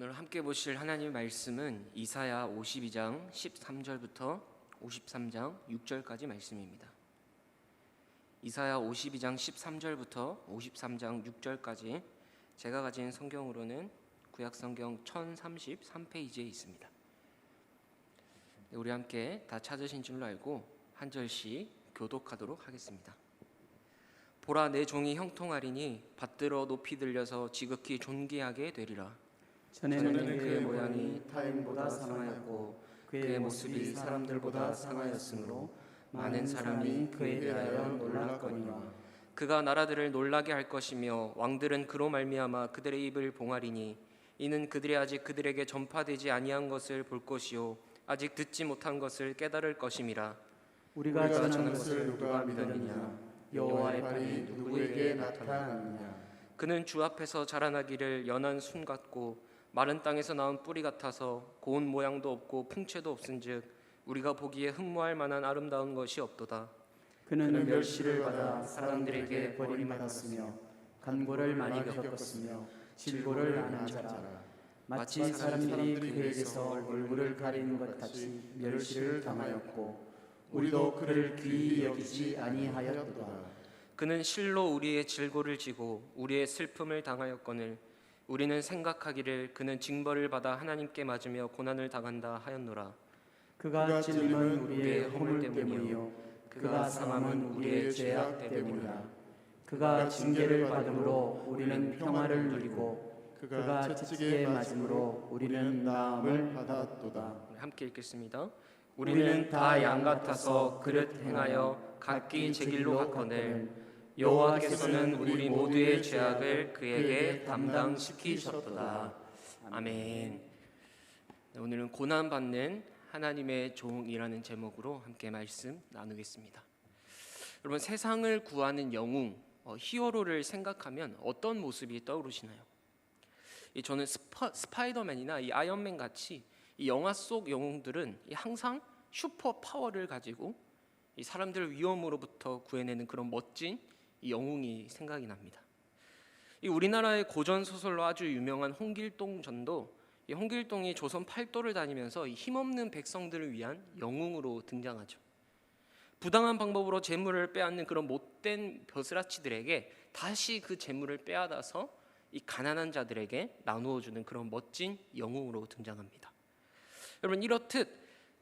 오늘 함께 보실 하나님의 말씀은 이사야 52장 13절부터 53장 6절까지 말씀입니다. 이사야 52장 13절부터 53장 6절까지 제가 가진 성경으로는 구약성경 1033페이지에 있습니다. 우리 함께 다 찾으신 줄로 알고 한 절씩 교독하도록 하겠습니다. 보라, 내 종이 형통하리니 받들어 높이 들려서 지극히 존귀하게 되리라. 전에는 그의 모양이 타인보다 상하였고 그의 모습이 사람들보다 상하였으므로 많은 사람이 그에 대하여 놀랐거니와 그가 나라들을 놀라게 할 것이며 왕들은 그로 말미암아 그들의 입을 봉하리니 이는 그들이 아직 그들에게 전파되지 아니한 것을 볼 것이요 아직 듣지 못한 것을 깨달을 것임이라. 우리가 전하는 것을 누가 믿었느냐? 여호와의 팔이 누구에게 나타났느냐? 그는 주 앞에서 자라나기를 연한 순 같고 마른 땅에서 나온 뿌리 같아서 고운 모양도 없고 풍채도 없은즉 우리가 보기에 흠모할 만한 아름다운 것이 없도다. 그는 멸시를 받아 사람들에게 버림받았으며 간고를 많이 겪었으며 질고를 안한 자라. 마치 사람들이 그에게서 얼굴을 가리는 것 같이 멸시를 당하였고 우리도 그를 귀히 여기지 아니하였도다. 그는 실로 우리의 질고를 지고 우리의 슬픔을 당하였거늘 우리는 생각하기를 그는 징벌을 받아 하나님께 맞으며 고난을 당한다 하였노라. 그가 찔림은 우리의 허물 때문이요 그가 상함은 우리의 죄악 때문이라. 그가 징계를 받음으로 우리는 평화를 누리고 그가 채찍에 맞음으로 우리는 나음을 받았도다. 함께 읽겠습니다. 우리는 다 양 같아서 그릇 행하여 각기 제 길로 갔거늘 여호와께서는 우리 모두의 죄악을 그에게 담당시키셨도다. 아멘. 오늘은 고난받는 하나님의 종이라는 제목으로 함께 말씀 나누겠습니다. 여러분, 세상을 구하는 영웅, 히어로를 생각하면 어떤 모습이 떠오르시나요? 저는 스파이더맨이나 이 아이언맨 같이 이 영화 속 영웅들은 항상 슈퍼 파워를 가지고 이 사람들을 위험으로부터 구해내는 그런 멋진 이 영웅이 생각이 납니다. 이 우리나라의 고전 소설로 아주 유명한 홍길동 전도 이 홍길동이 조선 팔도를 다니면서 이 힘없는 백성들을 위한 영웅으로 등장하죠. 부당한 방법으로 재물을 빼앗는 그런 못된 벼슬아치들에게 다시 그 재물을 빼앗아서 이 가난한 자들에게 나누어 주는 그런 멋진 영웅으로 등장합니다. 여러분, 이렇듯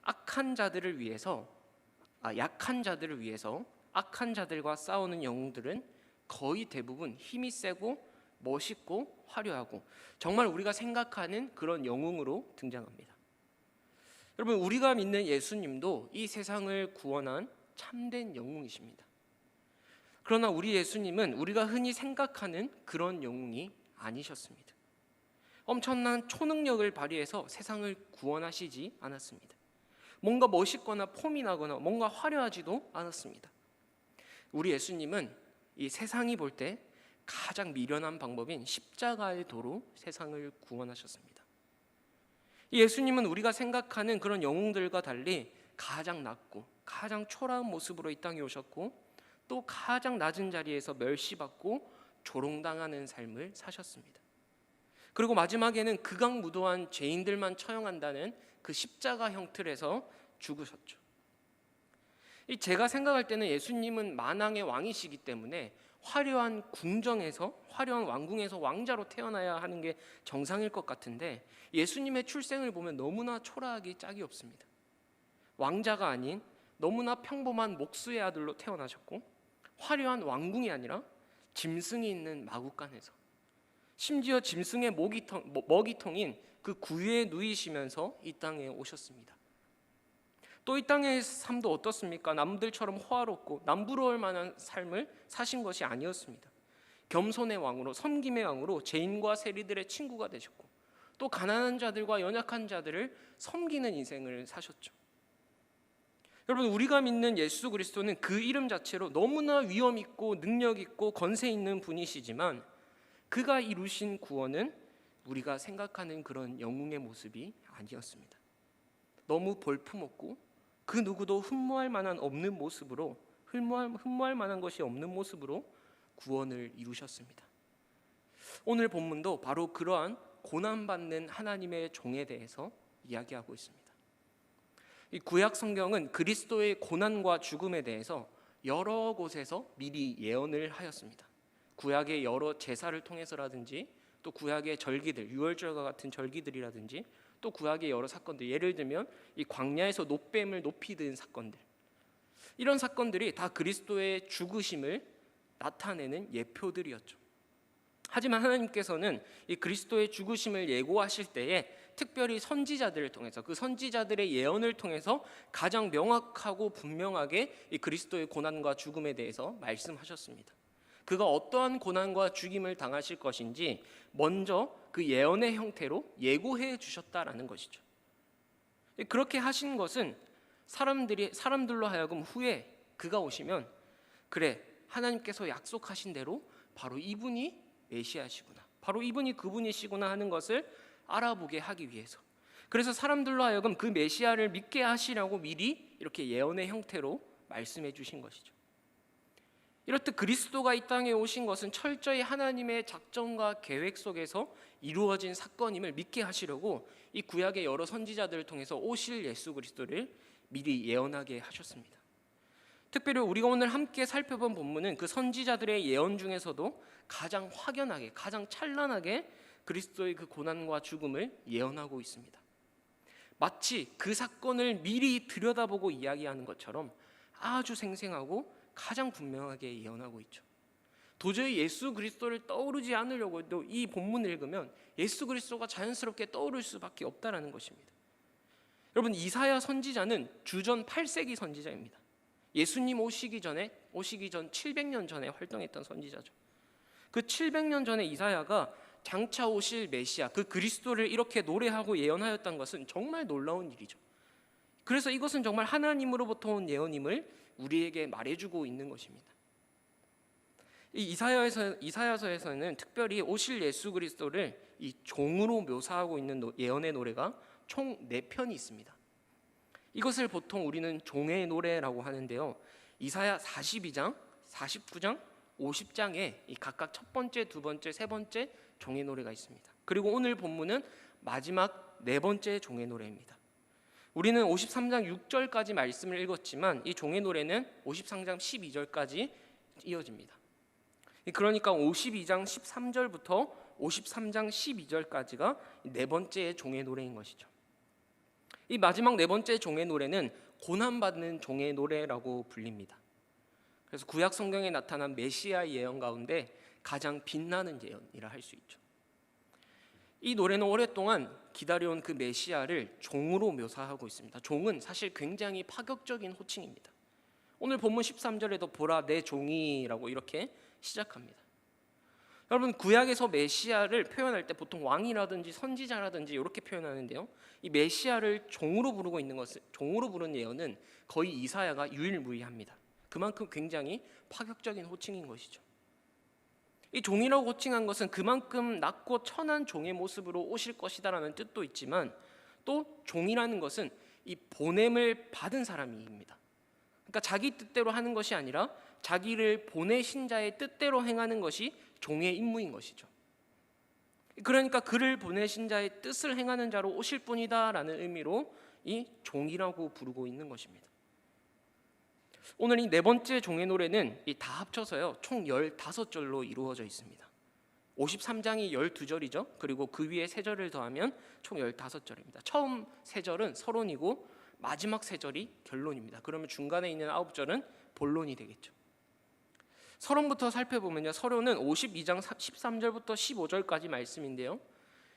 약한 자들을 위해서 악한 자들과 싸우는 영웅들은 거의 대부분 힘이 세고 멋있고 화려하고 정말 우리가 생각하는 그런 영웅으로 등장합니다. 여러분, 우리가 믿는 예수님도 이 세상을 구원한 참된 영웅이십니다. 그러나 우리 예수님은 우리가 흔히 생각하는 그런 영웅이 아니셨습니다. 엄청난 초능력을 발휘해서 세상을 구원하시지 않았습니다. 뭔가 멋있거나 폼이 나거나 뭔가 화려하지도 않았습니다. 우리 예수님은 이 세상이 볼 때 가장 미련한 방법인 십자가의 도로 세상을 구원하셨습니다. 예수님은 우리가 생각하는 그런 영웅들과 달리 가장 낮고 가장 초라한 모습으로 이 땅에 오셨고 또 가장 낮은 자리에서 멸시받고 조롱당하는 삶을 사셨습니다. 그리고 마지막에는 극악무도한 죄인들만 처형한다는 그 십자가형 틀에서 죽으셨죠. 제가 생각할 때는 예수님은 만왕의 왕이시기 때문에 화려한 왕궁에서 왕자로 태어나야 하는 게 정상일 것 같은데 예수님의 출생을 보면 너무나 초라하기 짝이 없습니다. 왕자가 아닌 너무나 평범한 목수의 아들로 태어나셨고 화려한 왕궁이 아니라 짐승이 있는 마구간에서 심지어 짐승의 먹이통인 그 구유에 누이시면서 이 땅에 오셨습니다. 또 이 땅의 삶도 어떻습니까? 남들처럼 호화롭고 남부러울 만한 삶을 사신 것이 아니었습니다. 겸손의 왕으로, 섬김의 왕으로 죄인과 세리들의 친구가 되셨고 또 가난한 자들과 연약한 자들을 섬기는 인생을 사셨죠. 여러분, 우리가 믿는 예수 그리스도는 그 이름 자체로 너무나 위엄 있고 능력 있고 건세 있는 분이시지만 그가 이루신 구원은 우리가 생각하는 그런 영웅의 모습이 아니었습니다. 너무 볼품없고 그 누구도 흠모할 만한 것이 없는 모습으로 구원을 이루셨습니다. 오늘 본문도 바로 그러한 고난받는 하나님의 종에 대해서 이야기하고 있습니다. 이 구약 성경은 그리스도의 고난과 죽음에 대해서 여러 곳에서 미리 예언을 하였습니다. 구약의 여러 제사를 통해서라든지, 또 구약의 절기들, 유월절과 같은 절기들이라든지, 또 구약의 여러 사건들, 예를 들면 이 광야에서 놋뱀을 높이 든 사건들, 이런 사건들이 다 그리스도의 죽으심을 나타내는 예표들이었죠. 하지만 하나님께서는 이 그리스도의 죽으심을 예고하실 때에 특별히 선지자들을 통해서, 그 선지자들의 예언을 통해서 가장 명확하고 분명하게 이 그리스도의 고난과 죽음에 대해서 말씀하셨습니다. 그가 어떠한 고난과 죽임을 당하실 것인지 먼저 그 예언의 형태로 예고해 주셨다라는 것이죠. 그렇게 하신 것은 사람들로 하여금 후에 그가 오시면, 그래, 하나님께서 약속하신 대로 바로 이분이 메시아시구나, 바로 이분이 그분이시구나 하는 것을 알아보게 하기 위해서, 그래서 사람들로 하여금 그 메시아를 믿게 하시라고 미리 이렇게 예언의 형태로 말씀해 주신 것이죠. 이렇듯 그리스도가 이 땅에 오신 것은 철저히 하나님의 작정과 계획 속에서 이루어진 사건임을 믿게 하시려고 이 구약의 여러 선지자들을 통해서 오실 예수 그리스도를 미리 예언하게 하셨습니다. 특별히 우리가 오늘 함께 살펴본 본문은 그 선지자들의 예언 중에서도 가장 확연하게, 가장 찬란하게 그리스도의 그 고난과 죽음을 예언하고 있습니다. 마치 그 사건을 미리 들여다보고 이야기하는 것처럼 아주 생생하고 가장 분명하게 예언하고 있죠. 도저히 예수 그리스도를 떠오르지 않으려고 해도 이 본문을 읽으면 예수 그리스도가 자연스럽게 떠오를 수밖에 없다라는 것입니다. 여러분, 이사야 선지자는 주전 8세기 선지자입니다. 예수님 오시기 전 700년 전에 활동했던 선지자죠. 그 700년 전에 이사야가 장차 오실 메시아, 그 그리스도를 이렇게 노래하고 예언하였던 것은 정말 놀라운 일이죠. 그래서 이것은 정말 하나님으로부터 온 예언임을 우리에게 말해주고 있는 것입니다. 이 이사야서에서는 특별히 오실 예수 그리스도를 이 종으로 묘사하고 있는 예언의 노래가 총 4편이 있습니다. 이것을 보통 우리는 종의 노래라고 하는데요, 이사야 42장, 49장, 50장에 각각 첫 번째, 두 번째, 세 번째 종의 노래가 있습니다. 그리고 오늘 본문은 마지막 4번째 종의 노래입니다. 우리는 53장 6절까지 말씀을 읽었지만 이 종의 노래는 53장 12절까지 이어집니다. 그러니까 52장 13절부터 53장 12절까지가 4번째 종의 노래인 것이죠. 이 마지막 4번째 종의 노래는 고난받는 종의 노래라고 불립니다. 그래서 구약 성경에 나타난 메시아 예언 가운데 가장 빛나는 예언이라 할 수 있죠. 이 노래는 오랫동안 기다려온 그 메시아를 종으로 묘사하고 있습니다. 종은 사실 굉장히 파격적인 호칭입니다. 오늘 본문 13절에도 보라 내 종이라고 이렇게 시작합니다. 여러분, 구약에서 메시아를 표현할 때 보통 왕이라든지 선지자라든지 이렇게 표현하는데요, 이 메시아를 종으로 부르는 예언은 거의 이사야가 유일무이합니다. 그만큼 굉장히 파격적인 호칭인 것이죠. 이 종이라고 호칭한 것은 그만큼 낮고 천한 종의 모습으로 오실 것이다라는 뜻도 있지만, 또 종이라는 것은 이 보냄을 받은 사람입니다. 그러니까 자기 뜻대로 하는 것이 아니라 자기를 보내신 자의 뜻대로 행하는 것이 종의 임무인 것이죠. 그러니까 그를 보내신 자의 뜻을 행하는 자로 오실 분이다라는 의미로 이 종이라고 부르고 있는 것입니다. 오늘 이 4번째 종의 노래는 다 합쳐서요 총 15절로 이루어져 있습니다. 53장이 12절이죠. 그리고 그 위에 3절을 더하면 총 15절입니다. 처음 3절은 서론이고 마지막 3절이 결론입니다. 그러면 중간에 있는 9절은 본론이 되겠죠. 서론부터 살펴보면요, 서론은 52장 13절부터 15절까지 말씀인데요,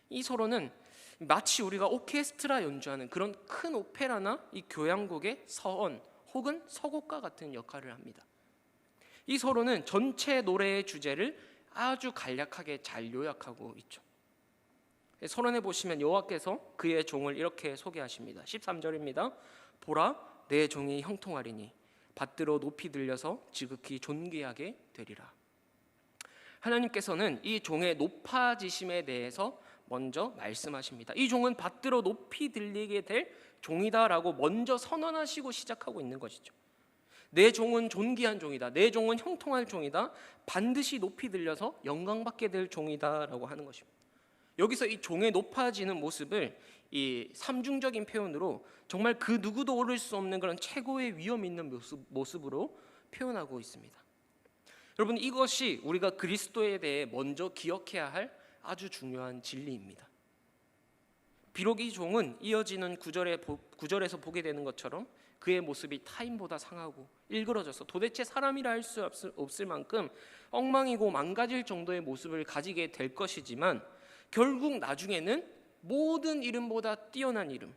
이 서론은 마치 우리가 오케스트라 연주하는 그런 큰 오페라나 이 교향곡의 서원 혹은 서곡과 같은 역할을 합니다. 이 서론은 전체 노래의 주제를 아주 간략하게 잘 요약하고 있죠. 서론에 보시면 여호와께서 그의 종을 이렇게 소개하십니다. 13절입니다. 보라 내 종이 형통하리니 받들어 높이 들려서 지극히 존귀하게 되리라. 하나님께서는 이 종의 높아지심에 대해서 먼저 말씀하십니다. 이 종은 받들어 높이 들리게 될 종이다라고 먼저 선언하시고 시작하고 있는 것이죠. 내 종은 존귀한 종이다, 내 종은 형통할 종이다, 반드시 높이 들려서 영광받게 될 종이다라고 하는 것입니다. 여기서 이 종의 높아지는 모습을 이 삼중적인 표현으로 정말 그 누구도 오를 수 없는 그런 최고의 위험 있는 모습으로 표현하고 있습니다. 여러분, 이것이 우리가 그리스도에 대해 먼저 기억해야 할 아주 중요한 진리입니다. 비록 이 종은 이어지는 구절에서 보게 되는 것처럼 그의 모습이 타인보다 상하고 일그러져서 도대체 사람이라 할 수 없을 만큼 엉망이고 망가질 정도의 모습을 가지게 될 것이지만, 결국 나중에는 모든 이름보다 뛰어난 이름,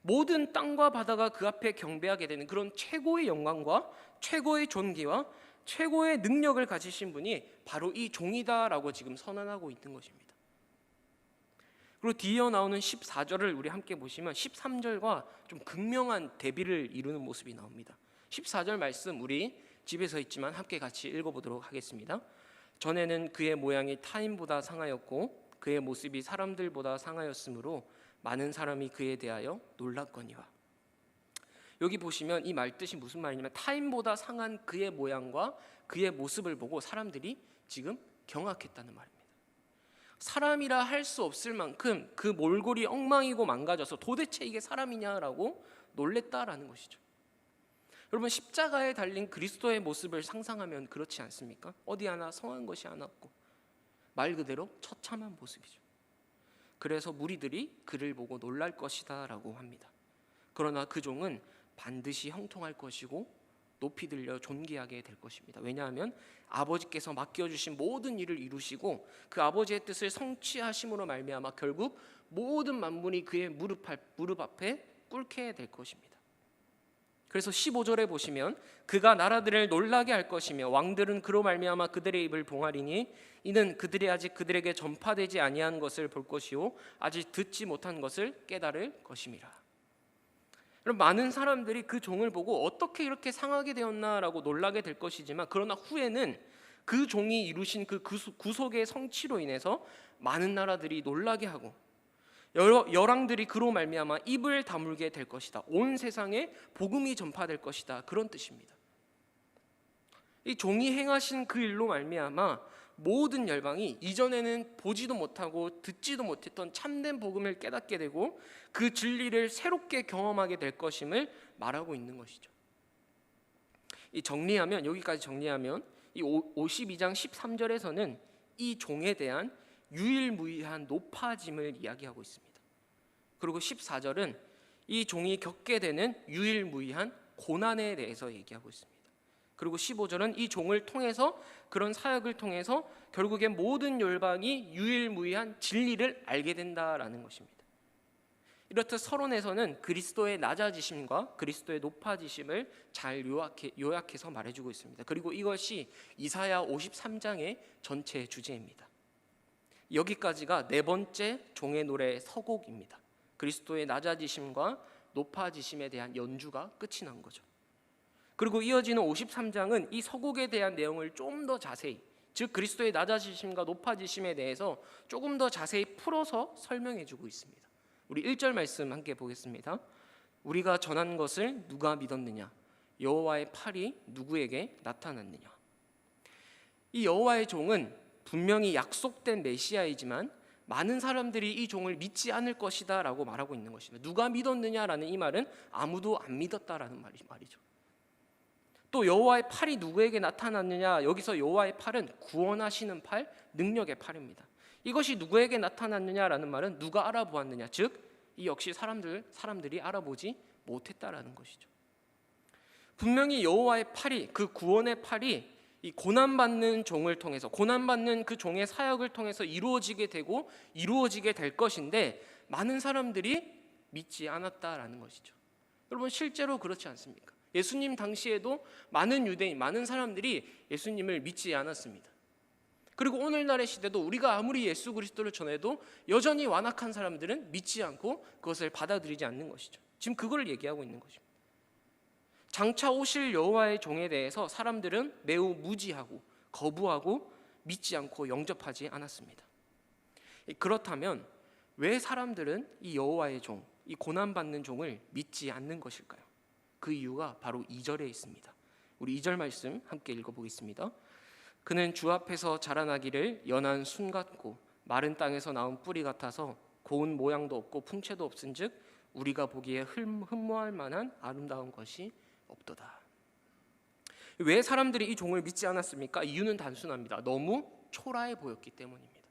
모든 땅과 바다가 그 앞에 경배하게 되는 그런 최고의 영광과 최고의 존귀와 최고의 능력을 가지신 분이 바로 이 종이다라고 지금 선언하고 있는 것입니다. 그리고 뒤이어 나오는 14절을 우리 함께 보시면 13절과 좀 극명한 대비를 이루는 모습이 나옵니다. 14절 말씀 우리 집에서 있지만 함께 같이 읽어보도록 하겠습니다. 전에는 그의 모양이 타인보다 상하였고 그의 모습이 사람들보다 상하였으므로 많은 사람이 그에 대하여 놀랐거니와. 여기 보시면 이 말 뜻이 무슨 말이냐면, 타인보다 상한 그의 모양과 그의 모습을 보고 사람들이 지금 경악했다는 말입니다. 사람이라 할 수 없을 만큼 그 몰골이 엉망이고 망가져서 도대체 이게 사람이냐라고 놀랬다라는 것이죠. 여러분, 십자가에 달린 그리스도의 모습을 상상하면 그렇지 않습니까? 어디 하나 성한 것이 하나 없고 말 그대로 처참한 모습이죠. 그래서 무리들이 그를 보고 놀랄 것이다 라고 합니다. 그러나 그 종은 반드시 형통할 것이고 높이 들려 존귀하게 될 것입니다. 왜냐하면 아버지께서 맡겨주신 모든 일을 이루시고 그 아버지의 뜻을 성취하심으로 말미암아 결국 모든 만물이 그의 무릎 앞에 꿇게 될 것입니다. 그래서 15절에 보시면 그가 나라들을 놀라게 할 것이며 왕들은 그로 말미암아 그들의 입을 봉하리니 이는 그들이 아직 그들에게 전파되지 아니한 것을 볼 것이요 아직 듣지 못한 것을 깨달을 것임이라. 많은 사람들이 그 종을 보고 어떻게 이렇게 상하게 되었나라고 놀라게 될 것이지만, 그러나 후에는 그 종이 이루신 그 구속의 성취로 인해서 많은 나라들이 놀라게 하고 열왕들이 그로 말미암아 입을 다물게 될 것이다. 온 세상에 복음이 전파될 것이다. 그런 뜻입니다. 이 종이 행하신 그 일로 말미암아 모든 열방이 이전에는 보지도 못하고 듣지도 못했던 참된 복음을 깨닫게 되고 그 진리를 새롭게 경험하게 될 것임을 말하고 있는 것이죠. 여기까지 정리하면 이 52장 13절에서는 이 종에 대한 유일무이한 높아짐을 이야기하고 있습니다. 그리고 14절은 이 종이 겪게 되는 유일무이한 고난에 대해서 얘기하고 있습니다. 그리고 15절은 이 종을 통해서, 그런 사역을 통해서 결국엔 모든 열방이 유일무이한 진리를 알게 된다라는 것입니다. 이렇듯 서론에서는 그리스도의 낮아지심과 그리스도의 높아지심을 잘 요약해서 말해주고 있습니다. 그리고 이것이 이사야 53장의 전체 주제입니다. 여기까지가 네 번째 종의 노래 서곡입니다. 그리스도의 낮아지심과 높아지심에 대한 연주가 끝이 난 거죠. 그리고 이어지는 53장은 이 서곡에 대한 내용을 좀 더 자세히, 즉 그리스도의 낮아지심과 높아지심에 대해서 조금 더 자세히 풀어서 설명해 주고 있습니다. 우리 1절 말씀 함께 보겠습니다. 우리가 전한 것을 누가 믿었느냐? 여호와의 팔이 누구에게 나타났느냐? 이 여호와의 종은 분명히 약속된 메시아이지만 많은 사람들이 이 종을 믿지 않을 것이다 라고 말하고 있는 것입니다. 누가 믿었느냐라는 이 말은 아무도 안 믿었다라는 말이죠. 또 여호와의 팔이 누구에게 나타났느냐? 여기서 여호와의 팔은 구원하시는 팔, 능력의 팔입니다. 이것이 누구에게 나타났느냐라는 말은 누가 알아보았느냐, 즉 이 역시 사람들이 알아보지 못했다라는 것이죠. 분명히 여호와의 팔이, 그 구원의 팔이 이 고난받는 종을 통해서, 고난받는 그 종의 사역을 통해서 이루어지게 되고 이루어지게 될 것인데 많은 사람들이 믿지 않았다라는 것이죠. 여러분, 실제로 그렇지 않습니까? 예수님 당시에도 많은 유대인, 많은 사람들이 예수님을 믿지 않았습니다. 그리고 오늘날의 시대도 우리가 아무리 예수 그리스도를 전해도 여전히 완악한 사람들은 믿지 않고 그것을 받아들이지 않는 것이죠. 지금 그걸 얘기하고 있는 것입니다. 장차 오실 여호와의 종에 대해서 사람들은 매우 무지하고 거부하고 믿지 않고 영접하지 않았습니다. 그렇다면 왜 사람들은 이 여호와의 종, 이 고난받는 종을 믿지 않는 것일까요? 그 이유가 바로 2절에 있습니다. 우리 2절 말씀 함께 읽어보겠습니다. 그는 주 앞에서 자라나기를 연한 순 같고 마른 땅에서 나온 뿌리 같아서 고운 모양도 없고 풍채도 없은즉 우리가 보기에 흠모할 만한 아름다운 것이 없도다. 왜 사람들이 이 종을 믿지 않았습니까? 이유는 단순합니다. 너무 초라해 보였기 때문입니다.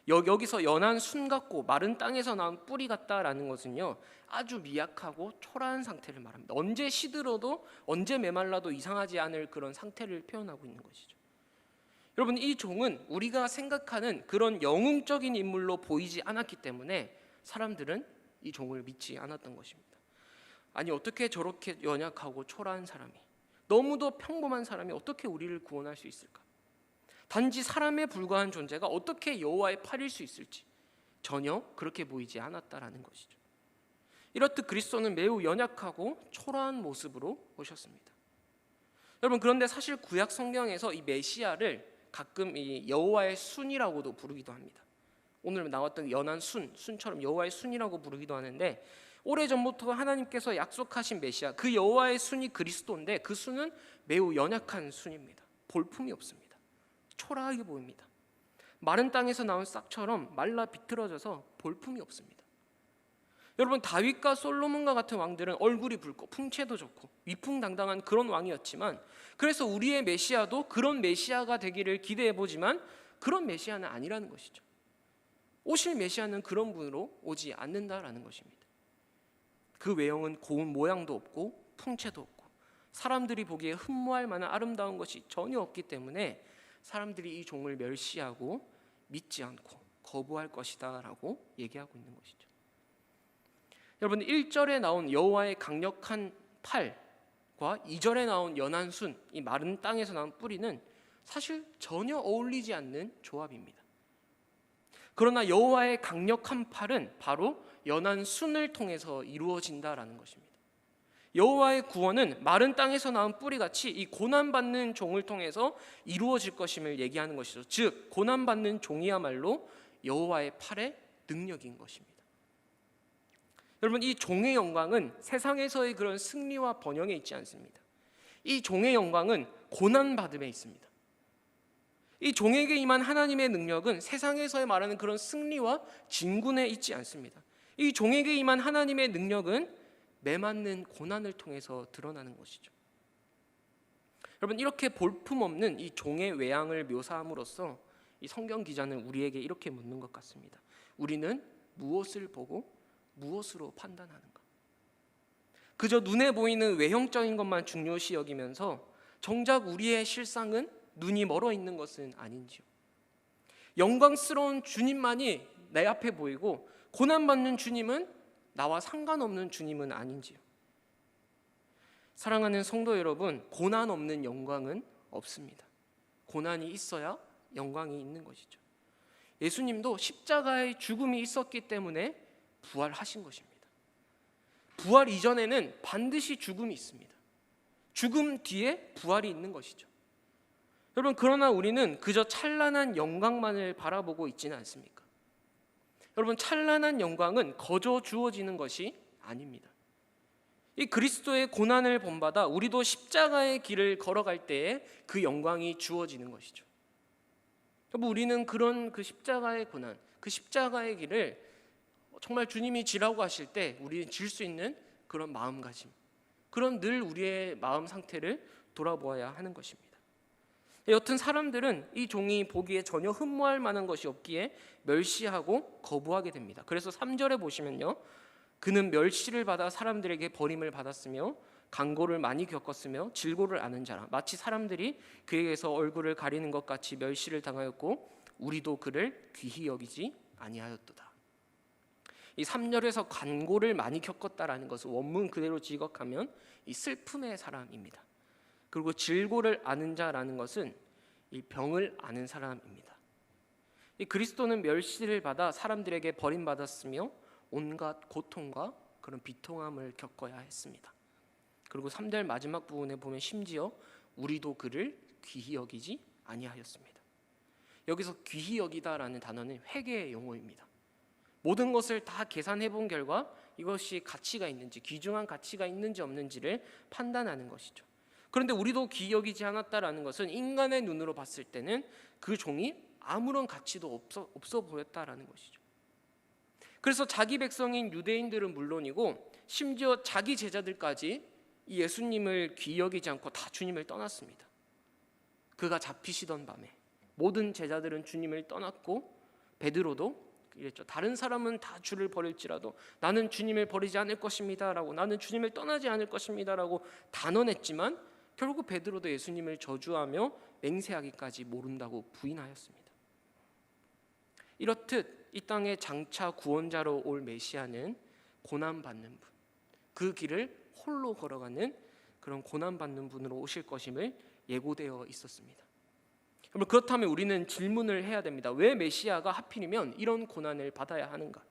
여기서 연한 순 같고 마른 땅에서 나온 뿌리 같다라는 것은요, 아주 미약하고 초라한 상태를 말합니다. 언제 시들어도 언제 메말라도 이상하지 않을 그런 상태를 표현하고 있는 것이죠. 여러분, 이 종은 우리가 생각하는 그런 영웅적인 인물로 보이지 않았기 때문에 사람들은 이 종을 믿지 않았던 것입니다. 아니, 어떻게 저렇게 연약하고 초라한 사람이, 너무도 평범한 사람이 어떻게 우리를 구원할 수 있을까? 단지 사람에 불과한 존재가 어떻게 여호와의 팔일 수 있을지 전혀 그렇게 보이지 않았다라는 것이죠. 이렇듯 그리스도는 매우 연약하고 초라한 모습으로 오셨습니다. 여러분, 그런데 사실 구약 성경에서 이 메시아를 가끔 이 여호와의 순이라고도 부르기도 합니다. 오늘 나왔던 연한 순처럼 여호와의 순이라고 부르기도 하는데, 오래전부터 하나님께서 약속하신 메시아, 그 여호와의 순이 그리스도인데 그 순은 매우 연약한 순입니다. 볼품이 없습니다. 초라하게 보입니다. 마른 땅에서 나온 싹처럼 말라 비틀어져서 볼품이 없습니다. 여러분, 다윗과 솔로몬과 같은 왕들은 얼굴이 붉고 풍채도 좋고 위풍당당한 그런 왕이었지만, 그래서 우리의 메시아도 그런 메시아가 되기를 기대해보지만 그런 메시아는 아니라는 것이죠. 오실 메시아는 그런 분으로 오지 않는다라는 것입니다. 그 외형은 고운 모양도 없고 풍채도 없고 사람들이 보기에 흠모할 만한 아름다운 것이 전혀 없기 때문에 사람들이 이 종을 멸시하고 믿지 않고 거부할 것이다 라고 얘기하고 있는 것이죠. 여러분, 1절에 나온 여호와의 강력한 팔과 2절에 나온 연한 순, 이 마른 땅에서 나온 뿌리는 사실 전혀 어울리지 않는 조합입니다. 그러나 여호와의 강력한 팔은 바로 연한 순을 통해서 이루어진다라는 것입니다. 여호와의 구원은 마른 땅에서 나온 뿌리같이 이 고난받는 종을 통해서 이루어질 것임을 얘기하는 것이죠. 즉, 고난받는 종이야말로 여호와의 팔의 능력인 것입니다. 여러분, 이 종의 영광은 세상에서의 그런 승리와 번영에 있지 않습니다. 이 종의 영광은 고난받음에 있습니다. 이 종에게 임한 하나님의 능력은 세상에서 말하는 그런 승리와 진군에 있지 않습니다. 이 종에게 임한 하나님의 능력은 매맞는 고난을 통해서 드러나는 것이죠. 여러분, 이렇게 볼품없는 이 종의 외양을 묘사함으로써 이 성경 기자는 우리에게 이렇게 묻는 것 같습니다. 우리는 무엇을 보고 무엇으로 판단하는가? 그저 눈에 보이는 외형적인 것만 중요시 여기면서 정작 우리의 실상은 눈이 멀어 있는 것은 아닌지요? 영광스러운 주님만이 내 앞에 보이고 고난받는 주님은 나와 상관없는 주님은 아닌지요? 사랑하는 성도 여러분, 고난 없는 영광은 없습니다. 고난이 있어야 영광이 있는 것이죠. 예수님도 십자가의 죽음이 있었기 때문에 부활하신 것입니다. 부활 이전에는 반드시 죽음이 있습니다. 죽음 뒤에 부활이 있는 것이죠. 여러분, 그러나 우리는 그저 찬란한 영광만을 바라보고 있지는 않습니까? 여러분, 찬란한 영광은 거저 주어지는 것이 아닙니다. 이 그리스도의 고난을 본받아 우리도 십자가의 길을 걸어갈 때에 그 영광이 주어지는 것이죠. 여러분, 우리는 그런 그 십자가의 고난, 그 십자가의 길을 정말 주님이 지라고 하실 때 우리는 질 수 있는 그런 마음가짐, 그런 늘 우리의 마음 상태를 돌아보아야 하는 것입니다. 여튼 사람들은 이 종이 보기에 전혀 흠모할 만한 것이 없기에 멸시하고 거부하게 됩니다. 그래서 3절에 보시면요, 그는 멸시를 받아 사람들에게 버림을 받았으며 강고를 많이 겪었으며 질고를 아는 자라. 마치 사람들이 그에게서 얼굴을 가리는 것 같이 멸시를 당하였고 우리도 그를 귀히 여기지 아니하였도다. 이 3절에서 간고를 많이 겪었다라는 것을 원문 그대로 직역하면 이 슬픔의 사람입니다. 그리고 질고를 아는 자라는 것은 이 병을 아는 사람입니다. 이 그리스도는 멸시를 받아 사람들에게 버림받았으며 온갖 고통과 그런 비통함을 겪어야 했습니다. 그리고 3절 마지막 부분에 보면 심지어 우리도 그를 귀히 여기지 아니하였습니다. 여기서 귀히 여기다라는 단어는 회개의 용어입니다. 모든 것을 다 계산해 본 결과 이것이 가치가 있는지, 귀중한 가치가 있는지 없는지를 판단하는 것이죠. 그런데 우리도 귀히 여기지 않았다라는 것은 인간의 눈으로 봤을 때는 그 종이 아무런 가치도 없어 보였다라는 것이죠. 그래서 자기 백성인 유대인들은 물론이고 심지어 자기 제자들까지 이 예수님을 귀히 여기지 않고 다 주님을 떠났습니다. 그가 잡히시던 밤에 모든 제자들은 주님을 떠났고 베드로도 이랬죠. 다른 사람은 다 주를 버릴지라도 나는 주님을 버리지 않을 것입니다라고, 나는 주님을 떠나지 않을 것입니다라고 단언했지만 결국 베드로도 예수님을 저주하며 맹세하기까지 모른다고 부인하였습니다. 이렇듯 이 땅에 장차 구원자로 올 메시아는 고난받는 분, 그 길을 홀로 걸어가는 그런 고난받는 분으로 오실 것임을 예고되어 있었습니다. 그럼 그렇다면 우리는 질문을 해야 됩니다. 왜 메시아가 하필이면 이런 고난을 받아야 하는가?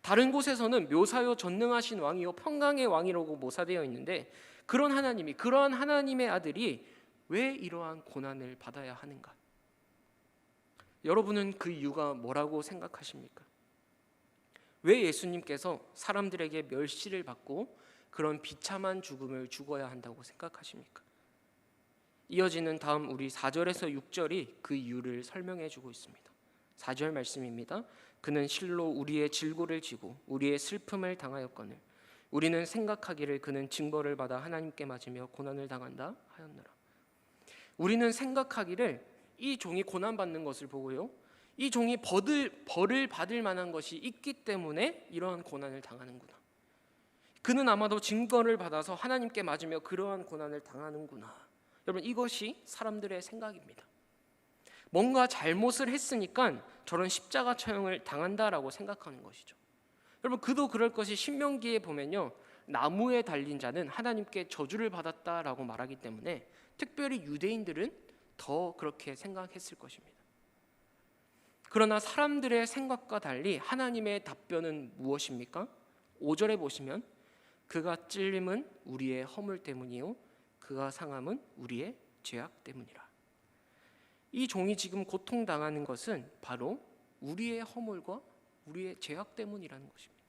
다른 곳에서는 묘사요 전능하신 왕이요 평강의 왕이라고 묘사되어 있는데 그러한 하나님의 아들이 왜 이러한 고난을 받아야 하는가? 여러분은 그 이유가 뭐라고 생각하십니까? 왜 예수님께서 사람들에게 멸시를 받고 그런 비참한 죽음을 죽어야 한다고 생각하십니까? 이어지는 다음 우리 4절에서 6절이 그 이유를 설명해 주고 있습니다. 4절 말씀입니다. 그는 실로 우리의 질고를 지고 우리의 슬픔을 당하였거늘 우리는 생각하기를 그는 징벌을 받아 하나님께 맞으며 고난을 당한다 하였노라. 우리는 생각하기를 이 종이 고난받는 것을 보고요, 이 종이 벌을 받을 만한 것이 있기 때문에 이러한 고난을 당하는구나. 그는 아마도 징벌을 받아서 하나님께 맞으며 그러한 고난을 당하는구나. 여러분, 이것이 사람들의 생각입니다. 뭔가 잘못을 했으니까 저런 십자가 처형을 당한다라고 생각하는 것이죠. 여러분, 그도 그럴 것이 신명기에 보면요, 나무에 달린 자는 하나님께 저주를 받았다라고 말하기 때문에 특별히 유대인들은 더 그렇게 생각했을 것입니다. 그러나 사람들의 생각과 달리 하나님의 답변은 무엇입니까? 5절에 보시면 그가 찔림은 우리의 허물 때문이요 그가 상함은 우리의 죄악 때문이라. 이 종이 지금 고통당하는 것은 바로 우리의 허물과 우리의 죄악 때문이라는 것입니다.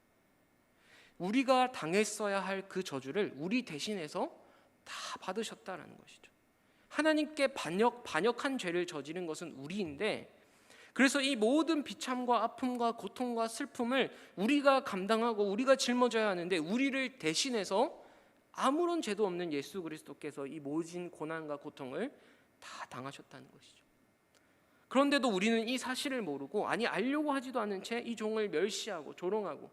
우리가 당했어야 할 그 저주를 우리 대신해서 다 받으셨다라는 것이죠. 하나님께 반역한 죄를 저지른 것은 우리인데, 그래서 이 모든 비참과 아픔과 고통과 슬픔을 우리가 감당하고 우리가 짊어져야 하는데 우리를 대신해서 아무런 죄도 없는 예수 그리스도께서 이 모진 고난과 고통을 다 당하셨다는 것이죠. 그런데도 우리는 이 사실을 모르고, 아니 알려고 하지도 않은 채 이 종을 멸시하고 조롱하고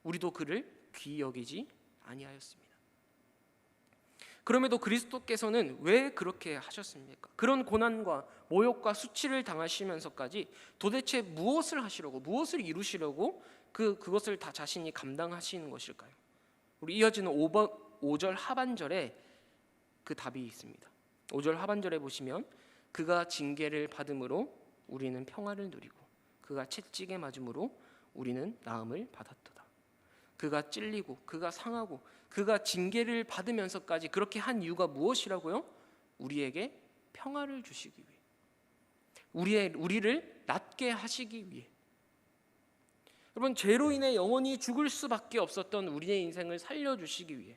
우리도 그를 귀히 여기지 아니하였습니다. 그럼에도 그리스도께서는 왜 그렇게 하셨습니까? 그런 고난과 모욕과 수치를 당하시면서까지 도대체 무엇을 하시려고, 무엇을 이루시려고 그것을 다 자신이 감당하시는 것일까요? 우리 이어지는 5절 하반절에 그 답이 있습니다. 5절 하반절에 보시면 그가 징계를 받음으로 우리는 평화를 누리고 그가 채찍에 맞음으로 우리는 나음을 받았도다. 그가 찔리고 그가 상하고 그가 징계를 받으면서까지 그렇게 한 이유가 무엇이라고요? 우리에게 평화를 주시기 위해, 우리를 낫게 하시기 위해. 여러분, 죄로 인해 영원히 죽을 수밖에 없었던 우리의 인생을 살려주시기 위해,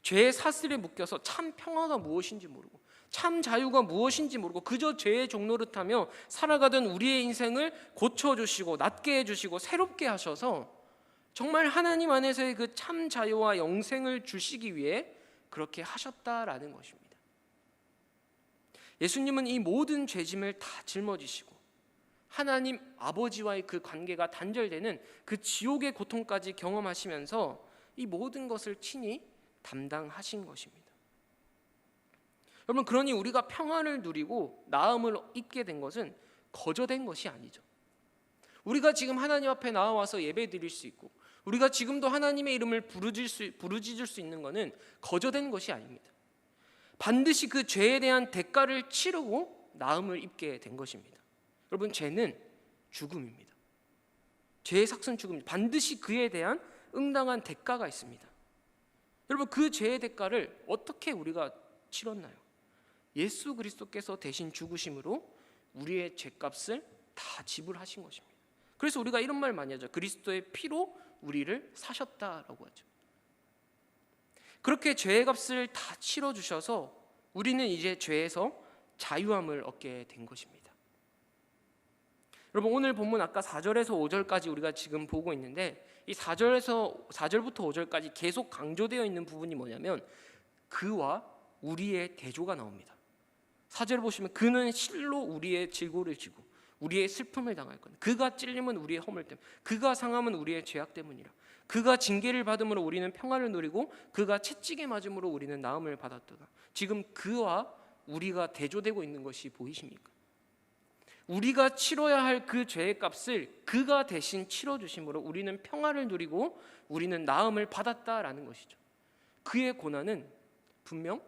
죄의 사슬에 묶여서 참 평화가 무엇인지 모르고 참 자유가 무엇인지 모르고 그저 죄의 종노릇하며 살아가던 우리의 인생을 고쳐주시고 낫게 해주시고 새롭게 하셔서 정말 하나님 안에서의 그 참 자유와 영생을 주시기 위해 그렇게 하셨다라는 것입니다. 예수님은 이 모든 죄짐을 다 짊어지시고 하나님 아버지와의 그 관계가 단절되는 그 지옥의 고통까지 경험하시면서 이 모든 것을 친히 담당하신 것입니다. 여러분, 그러니 우리가 평안을 누리고 나음을 입게 된 것은 거저된 것이 아니죠. 우리가 지금 하나님 앞에 나와서 예배 드릴 수 있고 우리가 지금도 하나님의 이름을 부르짖을 수 있는 것은 거저된 것이 아닙니다. 반드시 그 죄에 대한 대가를 치르고 나음을 입게 된 것입니다. 여러분, 죄는 죽음입니다. 죄의 삭은 죽음입니다. 반드시 그에 대한 응당한 대가가 있습니다. 여러분, 그 죄의 대가를 어떻게 우리가 치렀나요? 예수 그리스도께서 대신 죽으심으로 우리의 죄값을 다 지불하신 것입니다. 그래서 우리가 이런 말 많이 하죠. 그리스도의 피로 우리를 사셨다라고 하죠. 그렇게 죄의 값을 다 치러주셔서 우리는 이제 죄에서 자유함을 얻게 된 것입니다. 여러분 오늘 본문 아까 4절에서 5절까지 우리가 지금 보고 있는데 이 4절부터 5절까지 계속 강조되어 있는 부분이 뭐냐면 그와 우리의 대조가 나옵니다. 4절 보시면 그는 실로 우리의 질고를 지고 우리의 슬픔을 당할 거니 그가 찔림은 우리의 허물 때문 그가 상함은 우리의 죄악 때문이라 그가 징계를 받음으로 우리는 평화를 누리고 그가 채찍에 맞음으로 우리는 나음을 받았도다. 지금 그와 우리가 대조되고 있는 것이 보이십니까? 우리가 치러야 할 그 죄의 값을 그가 대신 치러주심으로 우리는 평화를 누리고 우리는 나음을 받았다라는 것이죠. 그의 고난은 분명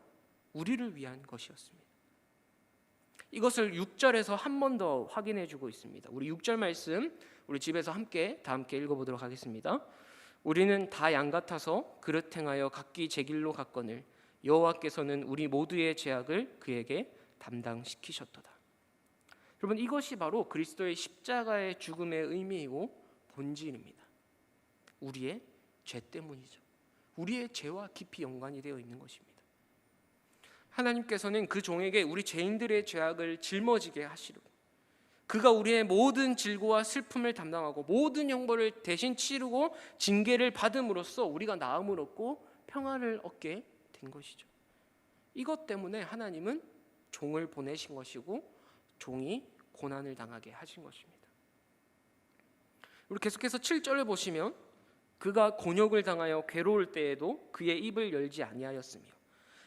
우리를 위한 것이었습니다. 이것을 6절에서 한 번 더 확인해 주고 있습니다. 우리 6절 말씀 우리 집에서 다 함께 읽어보도록 하겠습니다. 우리는 다 양 같아서 그릇 행하여 각기 제 길로 갔거늘 여호와께서는 우리 모두의 죄악을 그에게 담당시키셨도다. 여러분 이것이 바로 그리스도의 십자가의 죽음의 의미이고 본질입니다. 우리의 죄 때문이죠. 우리의 죄와 깊이 연관이 되어 있는 것입니다. 하나님께서는 그 종에게 우리 죄인들의 죄악을 짊어지게 하시려고 그가 우리의 모든 질고와 슬픔을 담당하고 모든 형벌을 대신 치르고 징계를 받음으로써 우리가 나음을 얻고 평화를 얻게 된 것이죠. 이것 때문에 하나님은 종을 보내신 것이고 종이 고난을 당하게 하신 것입니다. 우리 계속해서 7절을 보시면 그가 곤욕을 당하여 괴로울 때에도 그의 입을 열지 아니하였으며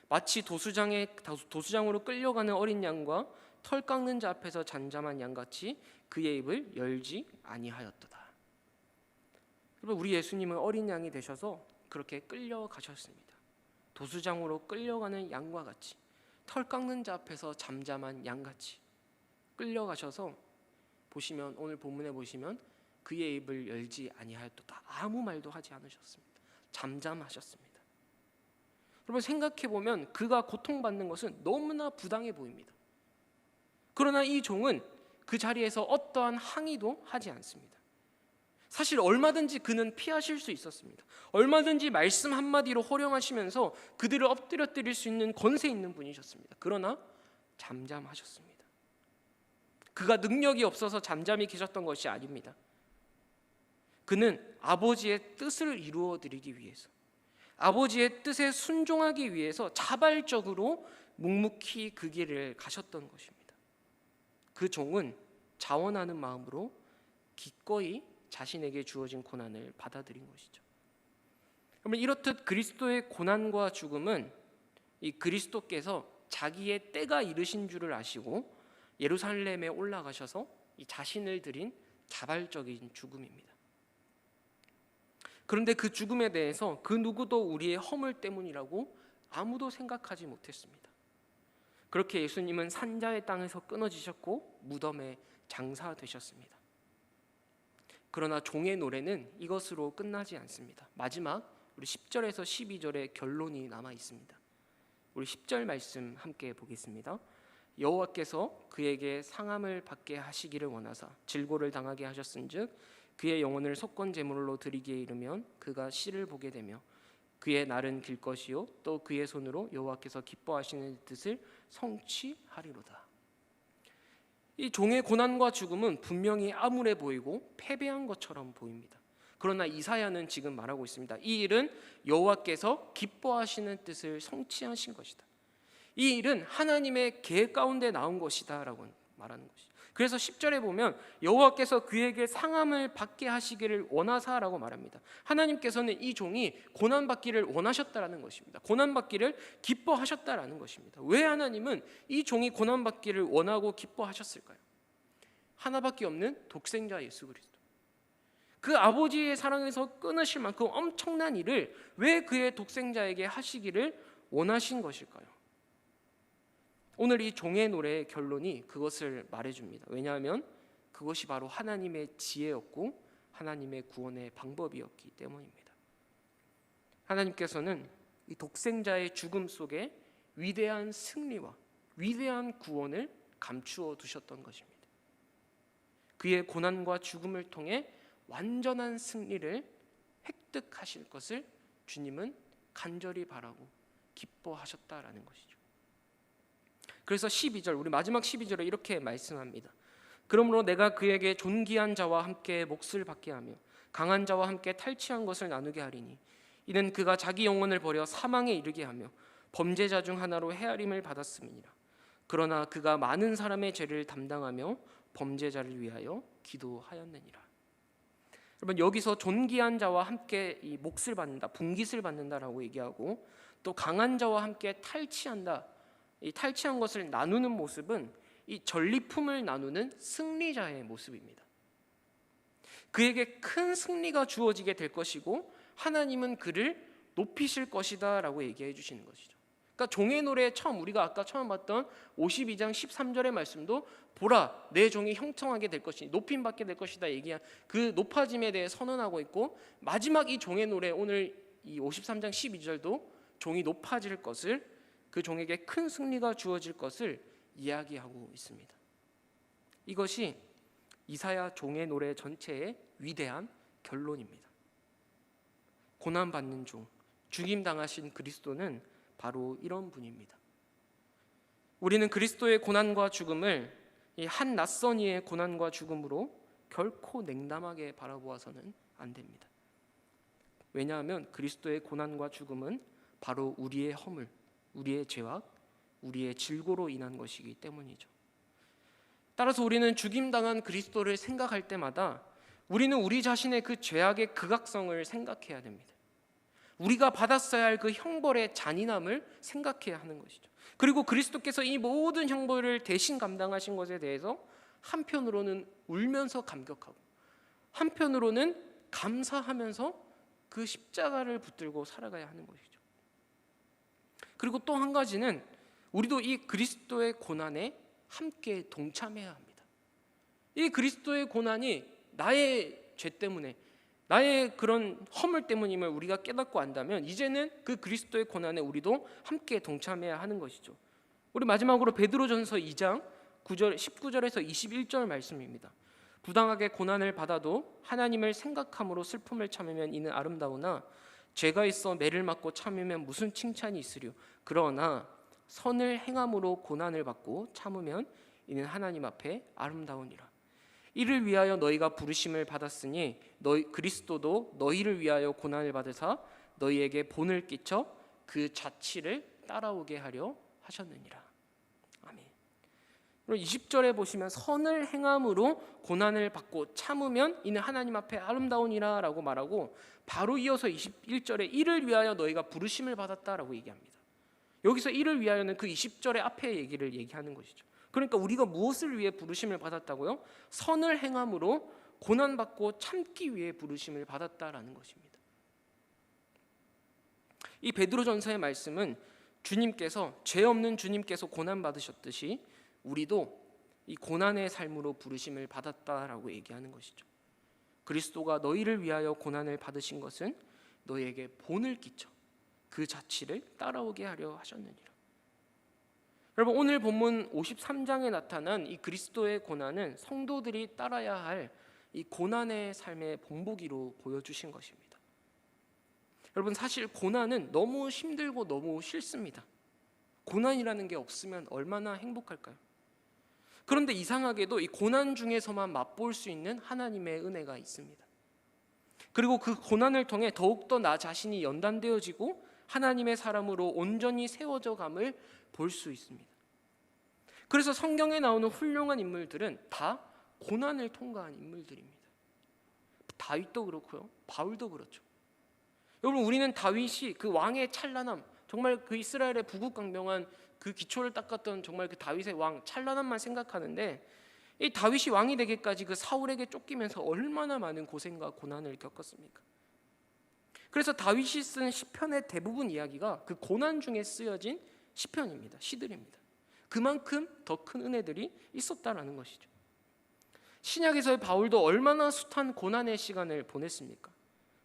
마치 도수장으로 끌려가는 어린 양과 털 깎는 자 앞에서 잠잠한 양같이 그의 입을 열지 아니하였도다. 여러분 우리 예수님은 어린 양이 되셔서 그렇게 끌려가셨습니다. 도수장으로 끌려가는 양과 같이 털 깎는 자 앞에서 잠잠한 양같이 끌려가셔서 보시면 오늘 본문에 보시면 그의 입을 열지 아니하였도다. 아무 말도 하지 않으셨습니다. 잠잠하셨습니다. 여러분 생각해 보면 그가 고통받는 것은 너무나 부당해 보입니다. 그러나 이 종은 그 자리에서 어떠한 항의도 하지 않습니다. 사실 얼마든지 그는 피하실 수 있었습니다. 얼마든지 말씀 한마디로 호령하시면서 그들을 엎드려뜨릴 수 있는 권세 있는 분이셨습니다. 그러나 잠잠하셨습니다. 그가 능력이 없어서 잠잠히 계셨던 것이 아닙니다. 그는 아버지의 뜻을 이루어 드리기 위해서 아버지의 뜻에 순종하기 위해서 자발적으로 묵묵히 그 길을 가셨던 것입니다. 그 종은 자원하는 마음으로 기꺼이 자신에게 주어진 고난을 받아들인 것이죠. 그러면 이렇듯 그리스도의 고난과 죽음은 이 그리스도께서 자기의 때가 이르신 줄을 아시고 예루살렘에 올라가셔서 이 자신을 드린 자발적인 죽음입니다. 그런데 그 죽음에 대해서 그 누구도 우리의 허물 때문이라고 아무도 생각하지 못했습니다. 그렇게 예수님은 산자의 땅에서 끊어지셨고 무덤에 장사되셨습니다. 그러나 종의 노래는 이것으로 끝나지 않습니다. 마지막 우리 10절에서 12절의 결론이 남아 있습니다. 우리 10절 말씀 함께 보겠습니다. 여호와께서 그에게 상함을 받게 하시기를 원하사 질고를 당하게 하셨은즉 그의 영혼을 속건 제물로 드리기에 이르면 그가 씨를 보게 되며 그의 날은 길 것이요 또 그의 손으로 여호와께서 기뻐하시는 뜻을 성취하리로다. 이 종의 고난과 죽음은 분명히 암울해 보이고 패배한 것처럼 보입니다. 그러나 이사야는 지금 말하고 있습니다. 이 일은 여호와께서 기뻐하시는 뜻을 성취하신 것이다. 이 일은 하나님의 계획 가운데 나온 것이다 라고 말하는 것이죠. 그래서 10절에 보면 여호와께서 그에게 상함을 받게 하시기를 원하사라고 말합니다. 하나님께서는 이 종이 고난받기를 원하셨다라는 것입니다. 고난받기를 기뻐하셨다라는 것입니다. 왜 하나님은 이 종이 고난받기를 원하고 기뻐하셨을까요? 하나밖에 없는 독생자 예수 그리스도. 그 아버지의 사랑에서 끊으실 만큼 엄청난 일을 왜 그의 독생자에게 하시기를 원하신 것일까요? 오늘 이 종의 노래의 결론이 그것을 말해줍니다. 왜냐하면 그것이 바로 하나님의 지혜였고 하나님의 구원의 방법이었기 때문입니다. 하나님께서는 이 독생자의 죽음 속에 위대한 승리와 위대한 구원을 감추어 두셨던 것입니다. 그의 고난과 죽음을 통해 완전한 승리를 획득하실 것을 주님은 간절히 바라고 기뻐하셨다라는 것이죠. 그래서 12절 우리 마지막 12절에 이렇게 말씀합니다. 그러므로 내가 그에게 존귀한 자와 함께 몫을 받게 하며 강한 자와 함께 탈취한 것을 나누게 하리니 이는 그가 자기 영혼을 버려 사망에 이르게 하며 범죄자 중 하나로 헤아림을 받았음이니라. 그러나 그가 많은 사람의 죄를 담당하며 범죄자를 위하여 기도하였느니라. 여러분, 여기서 존귀한 자와 함께 이 몫을 받는다, 분깃을 받는다라고 얘기하고, 또 강한 자와 함께 탈취한다, 이 탈취한 것을 나누는 모습은 이 전리품을 나누는 승리자의 모습입니다. 그에게 큰 승리가 주어지게 될 것이고 하나님은 그를 높이실 것이다 라고 얘기해 주시는 것이죠. 그러니까 종의 노래 우리가 아까 처음 봤던 52장 13절의 말씀도 보라 내 종이 형통하게 될 것이니 높임 받게 될 것이다 얘기한 그 높아짐에 대해 선언하고 있고, 마지막 이 종의 노래 오늘 이 53장 12절도 종이 높아질 것을, 그 종에게 큰 승리가 주어질 것을 이야기하고 있습니다. 이것이 이사야 종의 노래 전체의 위대한 결론입니다. 고난받는 종, 죽임당하신 그리스도는 바로 이런 분입니다. 우리는 그리스도의 고난과 죽음을 이 한 낯선 이의 고난과 죽음으로 결코 냉담하게 바라보아서는 안 됩니다. 왜냐하면 그리스도의 고난과 죽음은 바로 우리의 허물, 우리의 죄악, 우리의 질고로 인한 것이기 때문이죠. 따라서 우리는 죽임당한 그리스도를 생각할 때마다 우리는 우리 자신의 그 죄악의 극악성을 생각해야 됩니다. 우리가 받았어야 할 그 형벌의 잔인함을 생각해야 하는 것이죠. 그리고 그리스도께서 이 모든 형벌을 대신 감당하신 것에 대해서 한편으로는 울면서 감격하고 한편으로는 감사하면서 그 십자가를 붙들고 살아가야 하는 것이죠. 그리고 또 한 가지는 우리도 이 그리스도의 고난에 함께 동참해야 합니다. 이 그리스도의 고난이 나의 죄 때문에, 나의 그런 허물 때문임을 우리가 깨닫고 안다면 이제는 그 그리스도의 고난에 우리도 함께 동참해야 하는 것이죠. 우리 마지막으로 베드로전서 2장 19절에서 21절 말씀입니다. 부당하게 고난을 받아도 하나님을 생각함으로 슬픔을 참으면 이는 아름다우나 죄가 있어 매를 맞고 참으면 무슨 칭찬이 있으리요. 그러나 선을 행함으로 고난을 받고 참으면 이는 하나님 앞에 아름다우니라. 이를 위하여 너희가 부르심을 받았으니 그리스도도 너희를 위하여 고난을 받으사 너희에게 본을 끼쳐 그 자취를 따라오게 하려 하셨느니라. 아멘. 그리고 20절에 보시면 선을 행함으로 고난을 받고 참으면 이는 하나님 앞에 아름다우니라 라고 말하고, 바로 이어서 21절에 이를 위하여 너희가 부르심을 받았다라고 얘기합니다. 여기서 이를 위하여는 그 20절의 앞에 얘기를 얘기하는 것이죠. 그러니까 우리가 무엇을 위해 부르심을 받았다고요? 선을 행함으로 고난받고 참기 위해 부르심을 받았다라는 것입니다. 이 베드로전서의 말씀은 주님께서, 죄 없는 주님께서 고난 받으셨듯이 우리도 이 고난의 삶으로 부르심을 받았다라고 얘기하는 것이죠. 그리스도가 너희를 위하여 고난을 받으신 것은 너희에게 본을 끼쳐 그 자취를 따라오게 하려 하셨느니라. 여러분, 오늘 본문 53장에 나타난 이 그리스도의 고난은 성도들이 따라야 할 이 고난의 삶의 본보기로 보여주신 것입니다. 여러분, 사실 고난은 너무 힘들고 너무 싫습니다. 고난이라는 게 없으면 얼마나 행복할까요? 그런데 이상하게도 이 고난 중에서만 맛볼 수 있는 하나님의 은혜가 있습니다. 그리고 그 고난을 통해 더욱더 나 자신이 연단되어지고 하나님의 사람으로 온전히 세워져 감을 볼 수 있습니다. 그래서 성경에 나오는 훌륭한 인물들은 다 고난을 통과한 인물들입니다. 다윗도 그렇고요, 바울도 그렇죠. 여러분, 우리는 다윗이 그 왕의 찬란함, 정말 그 이스라엘의 부국강병한 그 기초를 닦았던 정말 그 다윗의 왕 찬란함만 생각하는데, 이 다윗이 왕이 되기까지 그 사울에게 쫓기면서 얼마나 많은 고생과 고난을 겪었습니까? 그래서 다윗이 쓴 시편의 대부분 이야기가 그 고난 중에 쓰여진 시편입니다. 시들입니다. 그만큼 더 큰 은혜들이 있었다라는 것이죠. 신약에서의 바울도 얼마나 숱한 고난의 시간을 보냈습니까?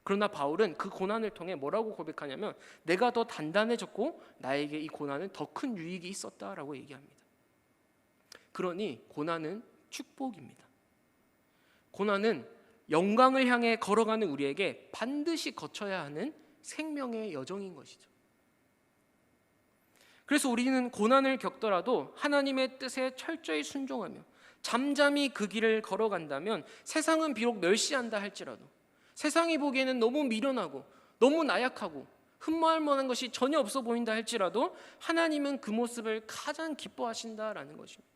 그러나 바울은 그 고난을 통해 뭐라고 고백하냐면, 내가 더 단단해졌고 나에게 이 고난은 더 큰 유익이 있었다라고 얘기합니다. 그러니 고난은 축복입니다. 고난은 영광을 향해 걸어가는 우리에게 반드시 거쳐야 하는 생명의 여정인 것이죠. 그래서 우리는 고난을 겪더라도 하나님의 뜻에 철저히 순종하며 잠잠히 그 길을 걸어간다면 세상은 비록 멸시한다 할지라도, 세상이 보기에는 너무 미련하고 너무 나약하고 흠모할 만한 것이 전혀 없어 보인다 할지라도 하나님은 그 모습을 가장 기뻐하신다라는 것입니다.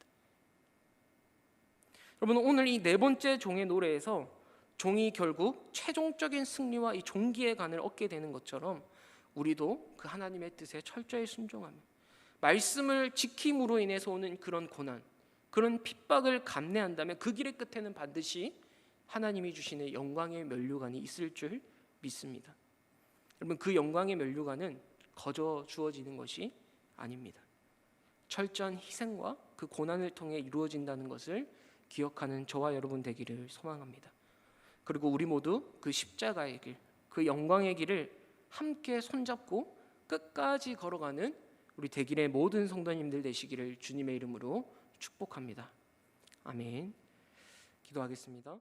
여러분, 오늘 이 네 번째 종의 노래에서 종이 결국 최종적인 승리와 이 종기의 간을 얻게 되는 것처럼 우리도 그 하나님의 뜻에 철저히 순종하며 말씀을 지킴으로 인해서 오는 그런 고난, 그런 핍박을 감내한다면 그 길의 끝에는 반드시 하나님이 주시는 영광의 면류관이 있을 줄 믿습니다. 여러분, 그 영광의 면류관은 거저 주어지는 것이 아닙니다. 철저한 희생과 그 고난을 통해 이루어진다는 것을 기억하는 저와 여러분 되기를 소망합니다. 그리고 우리 모두 그 십자가의 길, 그 영광의 길을 함께 손잡고 끝까지 걸어가는 우리 대길의 모든 성도님들 되시기를 주님의 이름으로 축복합니다. 아멘. 기도하겠습니다.